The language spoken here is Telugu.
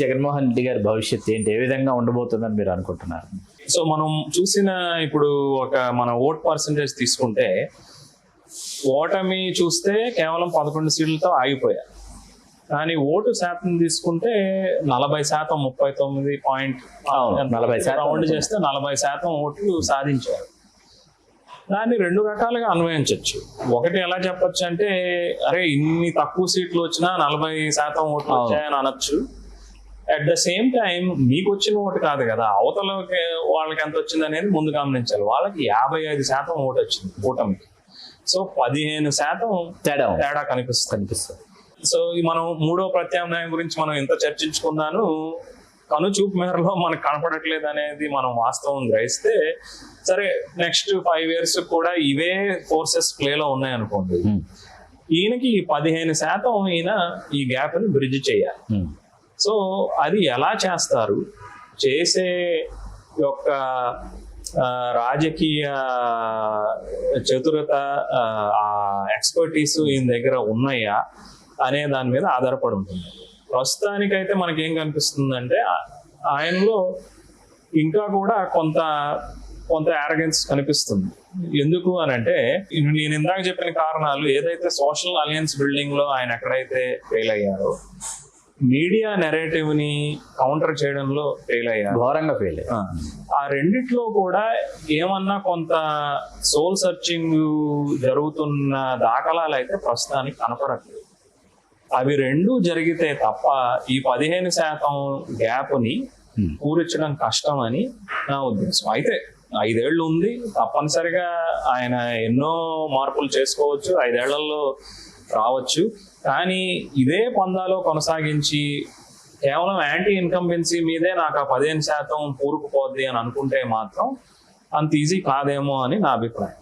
జగన్మోహన్ రెడ్డి గారి భవిష్యత్తు ఏంటి, ఏ విధంగా ఉండబోతుందని మీరు అనుకుంటున్నారు? సో మనం చూసిన ఇప్పుడు మన ఓట్ పర్సంటేజ్ తీసుకుంటే ఓటమి చూస్తే కేవలం 11 సీట్లతో ఆగిపోయారు. కానీ ఓటు శాతం తీసుకుంటే 40%, 39 రౌండ్ చేస్తే 40% ఓట్లు సాధించారు. దాన్ని రెండు రకాలుగా అన్వయించవచ్చు. ఒకటి ఎలా చెప్పొచ్చు అంటే, అరే ఇన్ని తక్కువ సీట్లు వచ్చినా 40% ఓట్లు వచ్చాయని అనొచ్చు. అట్ ద సేమ్ టైం మీకు వచ్చిన ఓటు కాదు కదా, అవతల వాళ్ళకి ఎంత వచ్చింది అనేది ముందు గమనించాలి. వాళ్ళకి 55% ఓటు వచ్చింది కూటమికి. సో 15% తేడా కనిపిస్తుంది. సో మనం మూడో ప్రత్యామ్నాయం గురించి మనం ఎంత చర్చించుకున్నాను, కనుచూపు మేరలో మనకు కనపడట్లేదు అనేది మనం వాస్తవం గ్రహిస్తే, సరే నెక్స్ట్ 5 years కూడా ఇవే ఫోర్సెస్ ప్లేలో ఉన్నాయనుకోండి, ఈయనకి 15% ఈయన ఈ గ్యాప్ ని బ్రిడ్జ్ చేయాలి. సో అది ఎలా చేస్తారు, చేసే యొక్క రాజకీయ చతురత, ఎక్స్పర్టీస్ ఈయన దగ్గర ఉన్నాయా అనే దాని మీద ఆధారపడి ఉంటుంది. ప్రస్తుతానికైతే మనకేం కనిపిస్తుందంటే ఆయనలో ఇంకా కూడా కొంత యారగెన్స్ కనిపిస్తుంది. ఎందుకు అని అంటే, నేను ఇందాక చెప్పిన కారణాలు, ఏదైతే సోషల్ అలయన్స్ బిల్డింగ్ లో ఆయన ఎక్కడైతే ఫెయిల్ అయ్యారో, మీడియా నెరేటివ్ ని కౌంటర్ చేయడంలో ఫెయిల్ అయ్యారు, ఘోరంగా ఫెయిల్ అయ్యారు. ఆ రెండిట్లో కూడా ఏమన్నా కొంత సోల్ సర్చింగ్ జరుగుతున్న దాఖలాలు అయితే ప్రస్తుతానికి కనపడట్లేదు. అవి రెండు జరిగితే తప్ప ఈ 15% గ్యాప్ ని పూరించడం కష్టం అని నా ఉద్దేశం. అయితే 5 ఏళ్ళు ఉంది, తప్పనిసరిగా ఆయన ఎన్నో మార్పులు చేసుకోవచ్చు, 5 ఏళ్లలో రావచ్చు. కానీ ఇదే పందాలో కొనసాగించి కేవలం యాంటీ ఇన్కంబెన్సీ మీదే నాకు ఆ 15% పూరుకుపోద్ది అని అనుకుంటే మాత్రం అంత ఈజీ కాదేమో అని నా అభిప్రాయం.